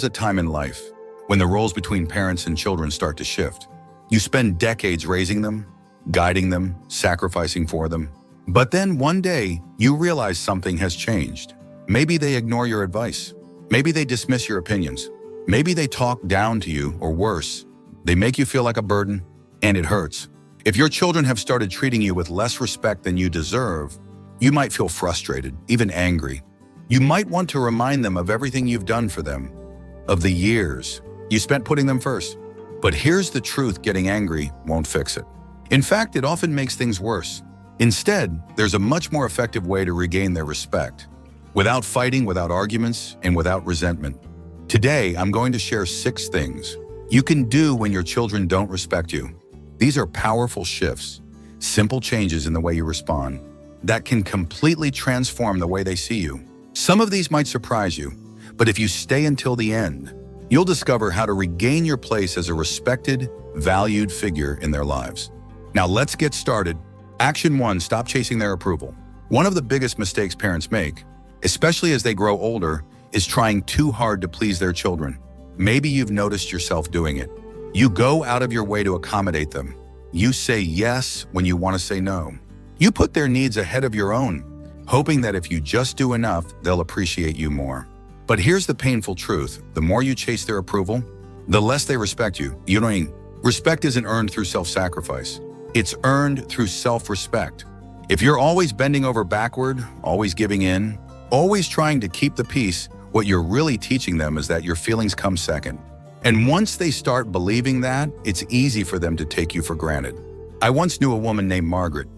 A time in life when the roles between parents and children start to shift. You spend decades raising them, guiding them, sacrificing for them. But then one day, you realize something has changed. Maybe they ignore your advice. Maybe they dismiss your opinions. Maybe they talk down to you, or worse, they make you feel like a burden, and it hurts. If your children have started treating you with less respect than you deserve, you might feel frustrated, even angry. You might want to remind them of everything you've done for them, of the years you spent putting them first. But here's the truth: getting angry won't fix it. In fact, it often makes things worse. Instead, there's a much more effective way to regain their respect, without fighting, without arguments, and without resentment. Today, I'm going to share 6 things you can do when your children don't respect you. These are powerful shifts, simple changes in the way you respond, that can completely transform the way they see you. Some of these might surprise you, but if you stay until the end, you'll discover how to regain your place as a respected, valued figure in their lives. Now let's get started. Action 1, stop chasing their approval. One of the biggest mistakes parents make, especially as they grow older, is trying too hard to please their children. Maybe you've noticed yourself doing it. You go out of your way to accommodate them. You say yes when you want to say no. You put their needs ahead of your own, hoping that if you just do enough, they'll appreciate you more. But here's the painful truth: the more you chase their approval, the less they respect you. You know what I mean? Respect isn't earned through self-sacrifice. It's earned through self-respect. If you're always bending over backward, always giving in, always trying to keep the peace, what you're really teaching them is that your feelings come second. And once they start believing that, it's easy for them to take you for granted. I once knew a woman named Margaret,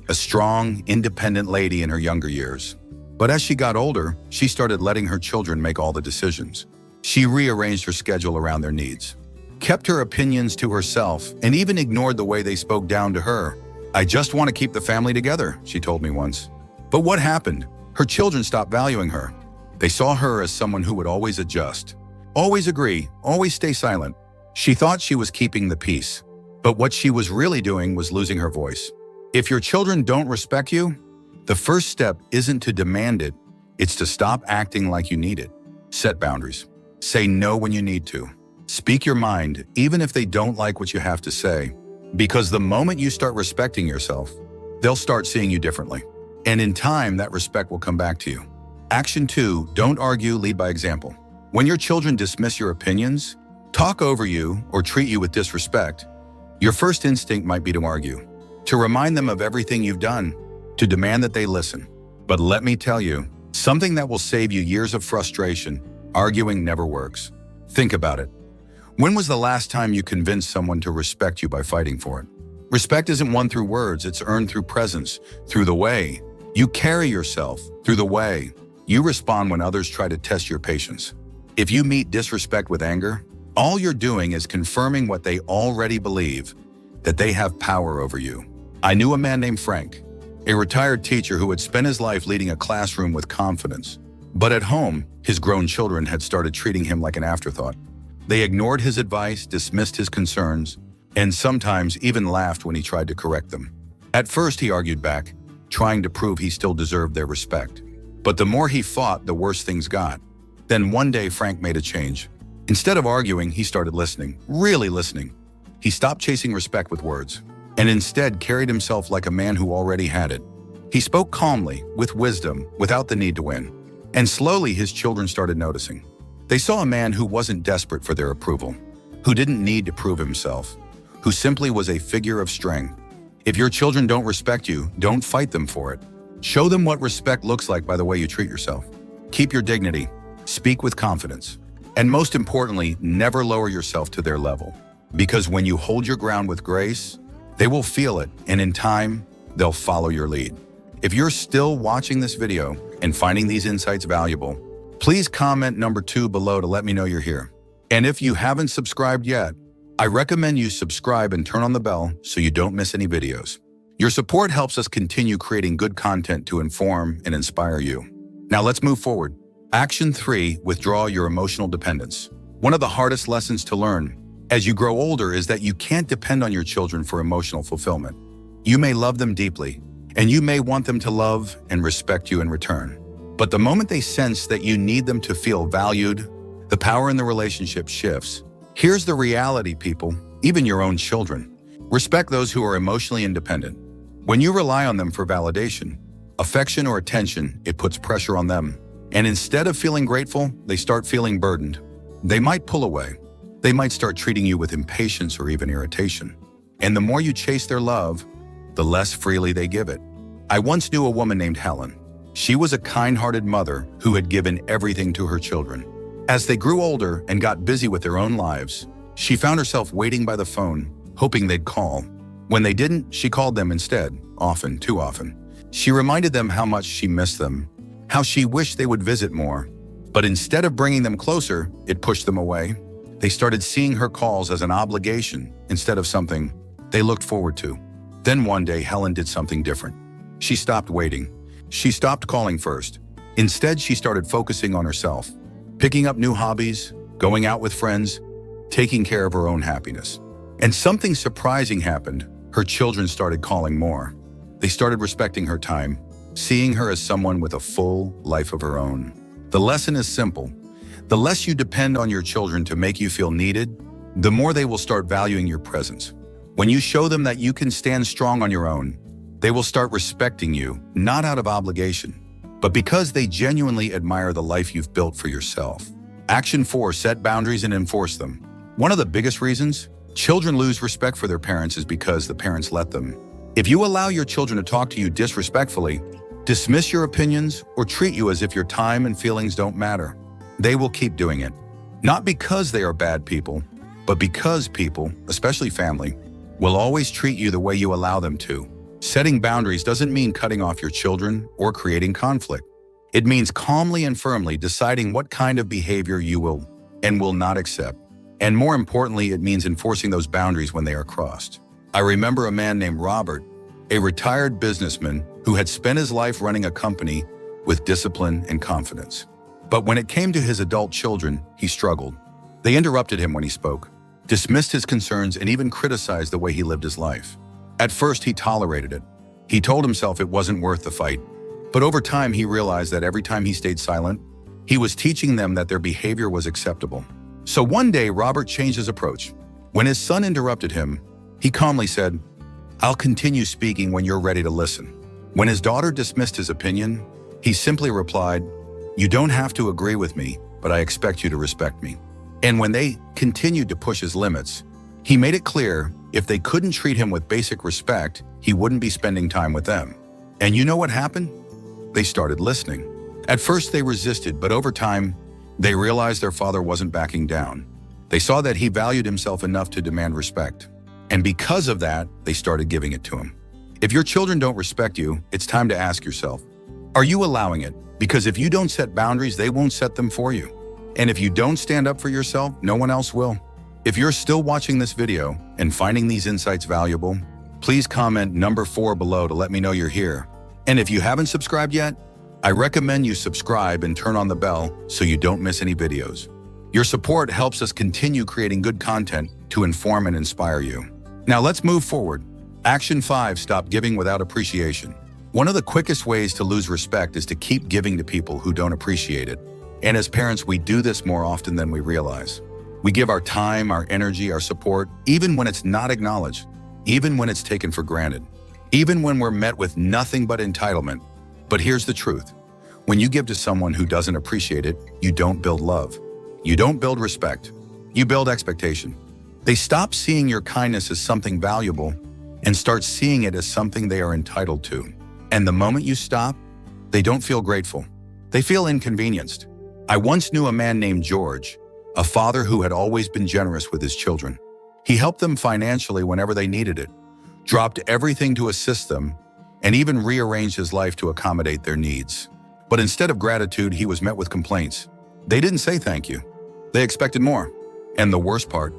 a strong, independent lady in her younger years. But as she got older, she started letting her children make all the decisions. She rearranged her schedule around their needs, kept her opinions to herself, and even ignored the way they spoke down to her. "I just want to keep the family together," she told me once. But what happened? Her children stopped valuing her. They saw her as someone who would always adjust, always agree, always stay silent. She thought she was keeping the peace, but what she was really doing was losing her voice. If your children don't respect you, the first step isn't to demand it, it's to stop acting like you need it. Set boundaries. Say no when you need to. Speak your mind, even if they don't like what you have to say. Because the moment you start respecting yourself, they'll start seeing you differently. And in time, that respect will come back to you. Action 2, don't argue, lead by example. When your children dismiss your opinions, talk over you, or treat you with disrespect, your first instinct might be to argue, to remind them of everything you've done, to demand that they listen. But let me tell you, something that will save you years of frustration: arguing never works. Think about it. When was the last time you convinced someone to respect you by fighting for it? Respect isn't won through words, it's earned through presence, through the way you carry yourself, through the way you respond when others try to test your patience. If you meet disrespect with anger, all you're doing is confirming what they already believe, that they have power over you. I knew a man named Frank, a retired teacher who had spent his life leading a classroom with confidence. But at home, his grown children had started treating him like an afterthought. They ignored his advice, dismissed his concerns, and sometimes even laughed when he tried to correct them. At first, he argued back, trying to prove he still deserved their respect. But the more he fought, the worse things got. Then one day, Frank made a change. Instead of arguing, he started listening, really listening. He stopped chasing respect with words, and instead carried himself like a man who already had it. He spoke calmly, with wisdom, without the need to win. And slowly his children started noticing. They saw a man who wasn't desperate for their approval, who didn't need to prove himself, who simply was a figure of strength. If your children don't respect you, don't fight them for it. Show them what respect looks like by the way you treat yourself. Keep your dignity, speak with confidence, and most importantly, never lower yourself to their level. Because when you hold your ground with grace, they will feel it, and in time, they'll follow your lead. If you're still watching this video and finding these insights valuable, please comment number 2 below to let me know you're here. And if you haven't subscribed yet, I recommend you subscribe and turn on the bell so you don't miss any videos. Your support helps us continue creating good content to inform and inspire you. Now let's move forward. Action 3, withdraw your emotional dependence. One of the hardest lessons to learn as you grow older is that you can't depend on your children for emotional fulfillment. You may love them deeply, and you may want them to love and respect you in return. But the moment they sense that you need them to feel valued, The power in the relationship shifts. Here's the reality, people, even your own children. Respect those who are emotionally independent. When you rely on them for validation, affection, or attention, it puts pressure on them. And instead of feeling grateful, they start feeling burdened. They might pull away. They might start treating you with impatience or even irritation. And the more you chase their love, the less freely they give it. I once knew a woman named Helen. She was a kind-hearted mother who had given everything to her children. As they grew older and got busy with their own lives, she found herself waiting by the phone, hoping they'd call. When they didn't, she called them instead, often, too often. She reminded them how much she missed them, how she wished they would visit more. But instead of bringing them closer, it pushed them away. They started seeing her calls as an obligation instead of something they looked forward to. Then one day, Helen did something different. She stopped waiting. She stopped calling first. Instead, she started focusing on herself, picking up new hobbies, going out with friends, taking care of her own happiness. And something surprising happened. Her children started calling more. They started respecting her time, seeing her as someone with a full life of her own. The lesson is simple. The less you depend on your children to make you feel needed, the more they will start valuing your presence. When you show them that you can stand strong on your own, they will start respecting you, not out of obligation, but because they genuinely admire the life you've built for yourself. Action 4, set boundaries and enforce them. One of the biggest reasons children lose respect for their parents is because the parents let them. If you allow your children to talk to you disrespectfully, dismiss your opinions, or treat you as if your time and feelings don't matter, they will keep doing it. Not because they are bad people, but because people, especially family, will always treat you the way you allow them to. Setting boundaries doesn't mean cutting off your children or creating conflict. It means calmly and firmly deciding what kind of behavior you will and will not accept. And more importantly, it means enforcing those boundaries when they are crossed. I remember a man named Robert, a retired businessman who had spent his life running a company with discipline and confidence. But when it came to his adult children, he struggled. They interrupted him when he spoke, dismissed his concerns, and even criticized the way he lived his life. At first, he tolerated it. He told himself it wasn't worth the fight. But over time, he realized that every time he stayed silent, he was teaching them that their behavior was acceptable. So one day, Robert changed his approach. When his son interrupted him, he calmly said, "I'll continue speaking when you're ready to listen." When his daughter dismissed his opinion, he simply replied, "You don't have to agree with me, but I expect you to respect me." And when they continued to push his limits, he made it clear if they couldn't treat him with basic respect, he wouldn't be spending time with them. And you know what happened? They started listening. At first, they resisted, but over time, they realized their father wasn't backing down. They saw that he valued himself enough to demand respect. And because of that, they started giving it to him. If your children don't respect you, it's time to ask yourself, are you allowing it? Because if you don't set boundaries, they won't set them for you. And if you don't stand up for yourself, no one else will. If you're still watching this video and finding these insights valuable, please comment number 4 below to let me know you're here. And if you haven't subscribed yet, I recommend you subscribe and turn on the bell so you don't miss any videos. Your support helps us continue creating good content to inform and inspire you. Now let's move forward. Action 5, stop giving without appreciation. One of the quickest ways to lose respect is to keep giving to people who don't appreciate it. And as parents, we do this more often than we realize. We give our time, our energy, our support, even when it's not acknowledged, even when it's taken for granted, even when we're met with nothing but entitlement. But here's the truth. When you give to someone who doesn't appreciate it, you don't build love. You don't build respect. You build expectation. They stop seeing your kindness as something valuable and start seeing it as something they are entitled to. And the moment you stop, they don't feel grateful. They feel inconvenienced. I once knew a man named George, a father who had always been generous with his children. He helped them financially whenever they needed it, dropped everything to assist them, and even rearranged his life to accommodate their needs. But instead of gratitude, he was met with complaints. They didn't say thank you. They expected more. And the worst part,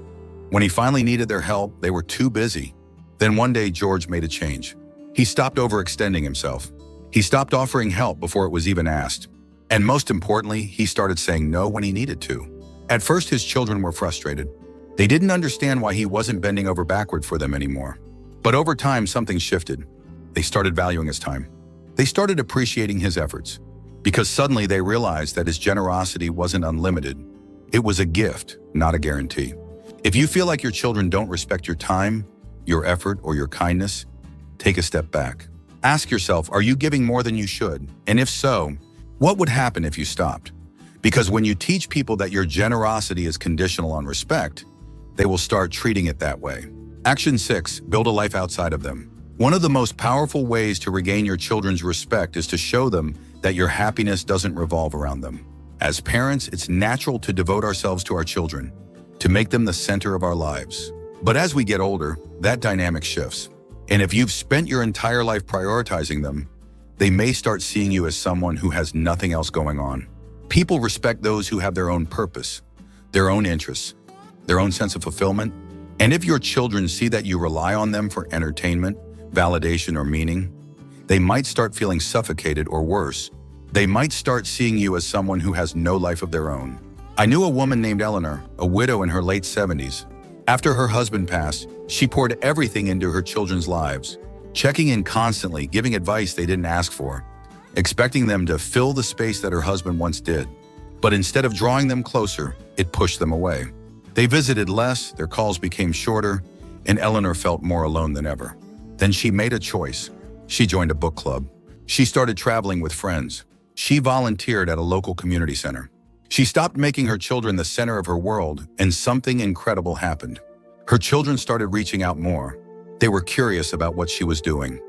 when he finally needed their help, they were too busy. Then one day, George made a change. He stopped overextending himself. He stopped offering help before it was even asked. And most importantly, he started saying no when he needed to. At first, his children were frustrated. They didn't understand why he wasn't bending over backward for them anymore. But over time, something shifted. They started valuing his time. They started appreciating his efforts, because suddenly they realized that his generosity wasn't unlimited. It was a gift, not a guarantee. If you feel like your children don't respect your time, your effort, or your kindness, take a step back. Ask yourself, are you giving more than you should? And if so, what would happen if you stopped? Because when you teach people that your generosity is conditional on respect, they will start treating it that way. Action 6, build a life outside of them. One of the most powerful ways to regain your children's respect is to show them that your happiness doesn't revolve around them. As parents, it's natural to devote ourselves to our children, to make them the center of our lives. But as we get older, that dynamic shifts. And if you've spent your entire life prioritizing them, they may start seeing you as someone who has nothing else going on. People respect those who have their own purpose, their own interests, their own sense of fulfillment. And if your children see that you rely on them for entertainment, validation, or meaning, they might start feeling suffocated, or worse, they might start seeing you as someone who has no life of their own. I knew a woman named Eleanor, a widow in her late 70s. After her husband passed, she poured everything into her children's lives, checking in constantly, giving advice they didn't ask for, expecting them to fill the space that her husband once did. But instead of drawing them closer, it pushed them away. They visited less, their calls became shorter, and Eleanor felt more alone than ever. Then she made a choice. She joined a book club. She started traveling with friends. She volunteered at a local community center. She stopped making her children the center of her world, and something incredible happened. Her children started reaching out more. They were curious about what she was doing.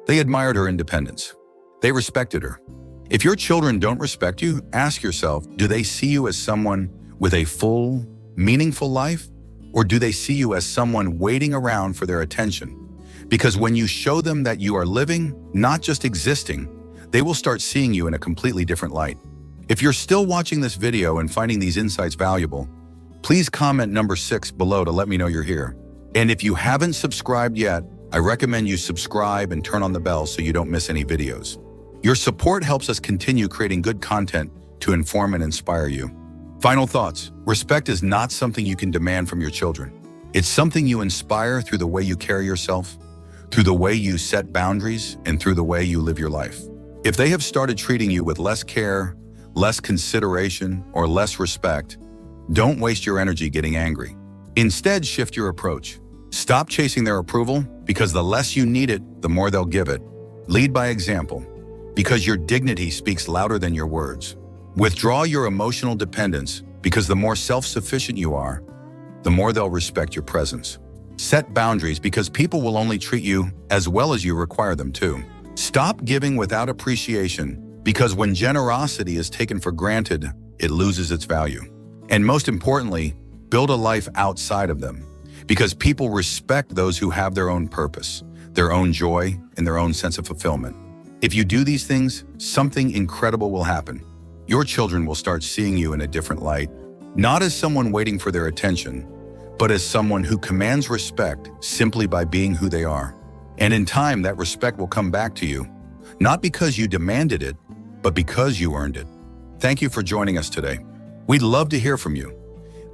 They admired her independence. They respected her. If your children don't respect you, ask yourself, do they see you as someone with a full, meaningful life? Or do they see you as someone waiting around for their attention? Because when you show them that you are living, not just existing, they will start seeing you in a completely different light. If you're still watching this video and finding these insights valuable, please comment number 6 below to let me know you're here. And if you haven't subscribed yet, I recommend you subscribe and turn on the bell so you don't miss any videos. Your support helps us continue creating good content to inform and inspire you. Final thoughts. Respect is not something you can demand from your children. It's something you inspire through the way you carry yourself, through the way you set boundaries, and through the way you live your life. If they have started treating you with less care, less consideration, or less respect, don't waste your energy getting angry. Instead, shift your approach. Stop chasing their approval, because the less you need it, the more they'll give it. Lead by example, because your dignity speaks louder than your words. Withdraw your emotional dependence, because the more self-sufficient you are, the more they'll respect your presence. Set boundaries, because people will only treat you as well as you require them to. Stop giving without appreciation, because when generosity is taken for granted, it loses its value. And most importantly, build a life outside of them, because people respect those who have their own purpose, their own joy, and their own sense of fulfillment. If you do these things, something incredible will happen. Your children will start seeing you in a different light, not as someone waiting for their attention, but as someone who commands respect simply by being who they are. And in time, that respect will come back to you, not because you demanded it, but because you earned it. Thank you for joining us today. We'd love to hear from you.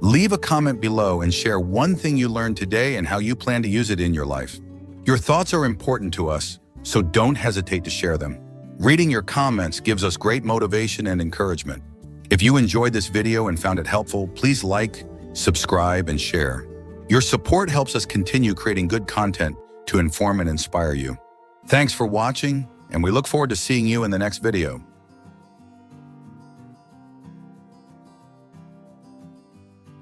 Leave a comment below and share one thing you learned today and how you plan to use it in your life. Your thoughts are important to us, so don't hesitate to share them. Reading your comments gives us great motivation and encouragement. If you enjoyed this video and found it helpful, please like, subscribe, and share. Your support helps us continue creating good content to inform and inspire you. Thanks for watching, and we look forward to seeing you in the next video.